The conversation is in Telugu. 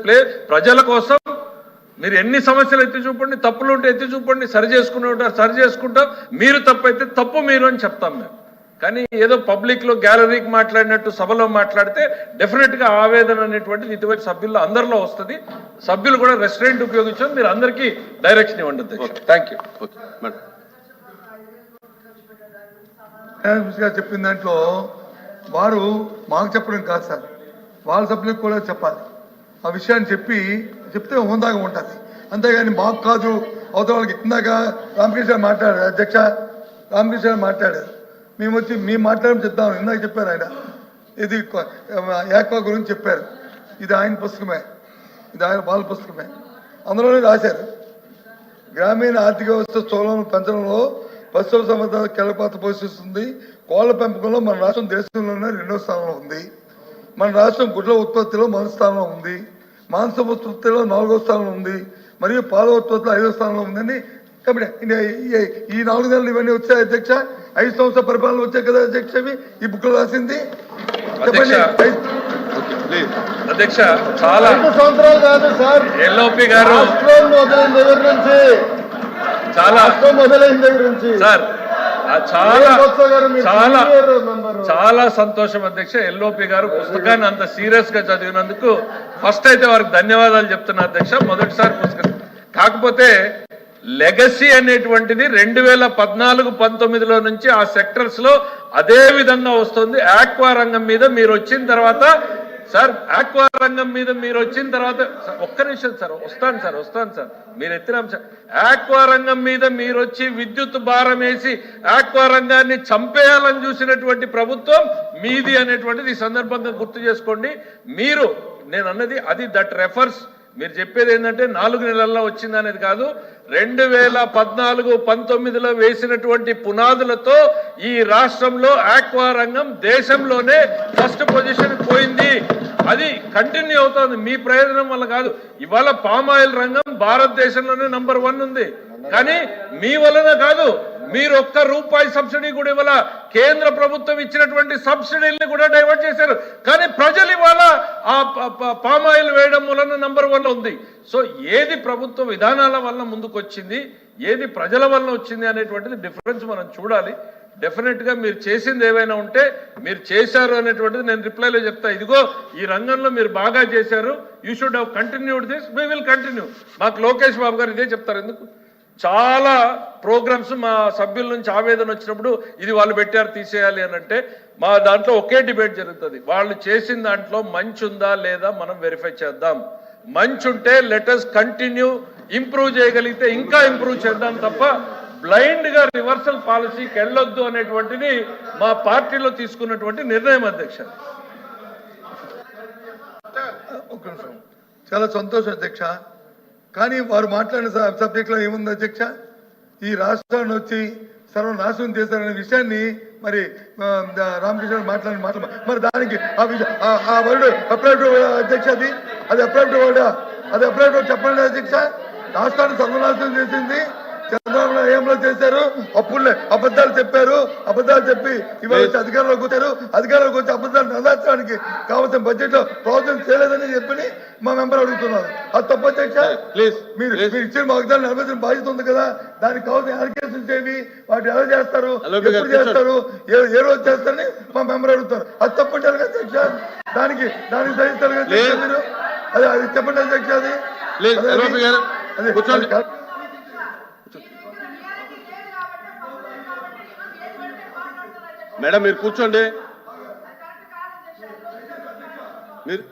ప్లే ప్రజల కోసం మీరు ఎన్ని సమస్యలు ఎత్తి చూపండి, తప్పులు ఉంటే ఎత్తి చూపండి, సరి చేసుకునే ఉంటారు సరి చేసుకుంటాం, మీరు తప్పు అయితే తప్పు మీరు అని చెప్తాం మేము. కానీ ఏదో పబ్లిక్లో గ్యాలరీకి మాట్లాడినట్టు సభలో మాట్లాడితే డెఫినెట్గా ఆవేదన అనేటువంటిది ఇటువంటి సభ్యుల్లో అందరిలో వస్తుంది. సభ్యులు కూడా రెస్టారెంట్ ఉపయోగించాం, మీరు అందరికీ డైరెక్షన్ ఇవ్వండి. Thank you. చెప్పిన దాంట్లో వారు మాకు చెప్పడం కాదు సార్, వాళ్ళ సభ్యులకు కూడా చెప్పాలి. ఆ విషయాన్ని చెప్తే హోందాగా ఉంటుంది. అంతేగాని మాకు కాదు అవతల వాళ్ళకి. ఇందాక రామకృష్ణ మాట్లాడారు, అధ్యక్ష రామకృష్ణ మాట్లాడారు, మేము వచ్చి మేము మాట్లాడడం చెప్తాము. ఇందాక చెప్పారు ఆయన, ఇది యాక్వా గురించి చెప్పారు. ఇది ఆయన పుస్తకమే, ఇది ఆయన వాళ్ళ పుస్తకమే. అందులోనే రాశారు, గ్రామీణ ఆర్థిక వ్యవస్థ స్థూలం పెంచడంలో పశువుల సంవర్ధన కీలక పాత్ర పోషిస్తుంది. కోళ్ల పెంపకంలో మన రాష్ట్రం దేశంలోనే 2వ స్థానంలో ఉంది. మన రాష్ట్రం గుడ్ల ఉత్పత్తిలో 1వ స్థానంలో ఉంది. మాంస ఉత్పత్తిలో 4వ స్థానంలో ఉంది. మరియు పాల ఉత్పత్తిలో 5వ స్థానంలో ఉందని. కాబట్టి ఈ 4 నెలలు ఇవన్నీ వచ్చాయి అధ్యక్ష. 5 సంవత్సరాల పరిపాలన వచ్చాయి కదా అధ్యక్ష. ఈ బుక్ లో రాసింది చెప్పండి అధ్యక్ష. చాలా సంవత్సరాలు కాదు సార్, ఎల్ఓపి గారు మొదలైన దగ్గర నుంచి సార్ చాలా సంతోషం అధ్యక్ష. ఎల్ఓపి గారు పుస్తకాన్ని అంత సీరియస్ గా చదివినందుకు ఫస్ట్ అయితే వారికి ధన్యవాదాలు చెప్తున్నా అధ్యక్ష. మొదటిసారి పుస్తకం కాకపోతే లెగసీ అనేటువంటిది 2014-19లో నుంచి ఆ సెక్టర్స్ లో అదే విధంగా వస్తుంది. ఆక్వా రంగం మీద మీరు వచ్చిన తర్వాత సార్, ఆక్వా రంగం మీద మీరు వచ్చిన తర్వాత ఒక్క నిమిషం సార్, వస్తాను సార్, మీరు ఎత్తినాం సార్. ఆక్వా రంగం మీద మీరు వచ్చి విద్యుత్ భారం వేసి ఆక్వా రంగాన్ని చంపేయాలని చూసినటువంటి ప్రభుత్వం మీది అనేటువంటిది ఈ సందర్భంగా గుర్తు చేసుకోండి. మీరు నేను అన్నది అది దట్ రెఫర్స్. మీరు చెప్పేది ఏంటంటే 4 నెలల్లో వచ్చింది అనేది కాదు. 2014-19లో వేసినటువంటి పునాదులతో ఈ రాష్ట్రంలో ఆక్వా రంగం దేశంలోనే ఫస్ట్ పొజిషన్ పోయింది. అది కంటిన్యూ అవుతుంది మీ ప్రయోజనం వల్ల కాదు. ఇవాళ పామాయిల్ రంగం భారతదేశంలోనే నంబర్ 1 ఉంది. కానీ మీ వలన కాదు, మీరు ₹1 సబ్సిడీ కూడా ఇవాళ కేంద్ర ప్రభుత్వం ఇచ్చినటువంటి సబ్సిడీల్ని కూడా డైవర్ట్ చేశారు. కానీ ప్రజలు ఇవాళ ఆ పామాయిల్ వేయడం వలన నంబర్ 1 ఉంది. సో ఏది ప్రభుత్వ విధానాల వల్ల ముందుకు వచ్చింది, ఏది ప్రజల వల్ల వచ్చింది అనేటువంటిది డిఫరెన్స్ మనం చూడాలి. డెఫినెట్ గా మీరు చేసింది ఏవైనా ఉంటే మీరు చేశారు అనేటువంటిది నేను రిప్లైలో చెప్తా. ఇదిగో ఈ రంగంలో మీరు బాగా చేశారు, you should have continued this, we will continue. మాకు లోకేష్ బాబు గారు ఇదే చెప్తారు. ఎందుకు చాలా ప్రోగ్రామ్స్ మా సభ్యుల నుంచి ఆవేదన వచ్చినప్పుడు ఇది వాళ్ళు పెట్టారు తీసేయాలి అని అంటే మా దాంట్లో ఒకే డిబేట్ జరుగుతుంది. వాళ్ళు చేసిన దాంట్లో మంచి ఉందా లేదా మనం వెరిఫై చేద్దాం. మంచి ఉంటే లెటస్ కంటిన్యూ, ఇంప్రూవ్ చేయగలిగితే ఇంకా ఇంప్రూవ్ చేద్దాం తప్ప బ్లైండ్ గా రివర్సల్ పాలసీకి వెళ్ళొద్దు అనేటువంటిది మా పార్టీలో తీసుకున్నటువంటి నిర్ణయం అధ్యక్ష. చాలా సంతోషం అధ్యక్ష. కానీ వారు మాట్లాడిన సబ్జెక్ట్లో ఏముంది అధ్యక్ష, ఈ రాష్ట్రాన్ని వచ్చి సర్వనాశనం చేశారనే విషయాన్ని మరి రామకృష్ణ మాట్లాడిన మాట మరి దానికి ఆ వర్డ్ అప్లైటివ్ అధ్యక్ష. అది అప్లైటివ్ వర్డ్, అది అప్లైటివ్ చెప్పండి అధ్యక్ష. రాష్ట్రాన్ని సర్వనాశనం చేసింది చంద్రబాబు నాయుడు ఏంలో చేశారు. అప్పులే అబద్ధాలు చెప్పారు, అబద్ధాలు చెప్పి ఇవాళ వచ్చి అధికారంలోకి వచ్చారు. అధికారంలోకి వచ్చి అబద్ధాలు నెరవేర్చడానికి కావాల్సిన బడ్జెట్ లో ప్రాబ్లం చేయలేదని చెప్పి మా మెంబర్ అడుగుతున్నారు. అది తప్పు అధ్యక్ష. మీరు ఇచ్చిన వాగ్దానం నెరవేర్చిన బాధ్యత ఉంది కదా, దానికి కావాల్సిన అలిగేషన్స్ ఏవి, వాటి ఎలా చేస్తారు, ఎప్పుడు చేస్తారు, ఏ రోజు చేస్తారని మా మెంబర్ అడుగుతారు. అది తప్పు అంటారు కదా అధ్యక్ష. దానికి సహిస్తారు కదా మీరు. అది చెప్పండి అధ్యక్ష. అది మేడం మీరు కూర్చోండి. మీరు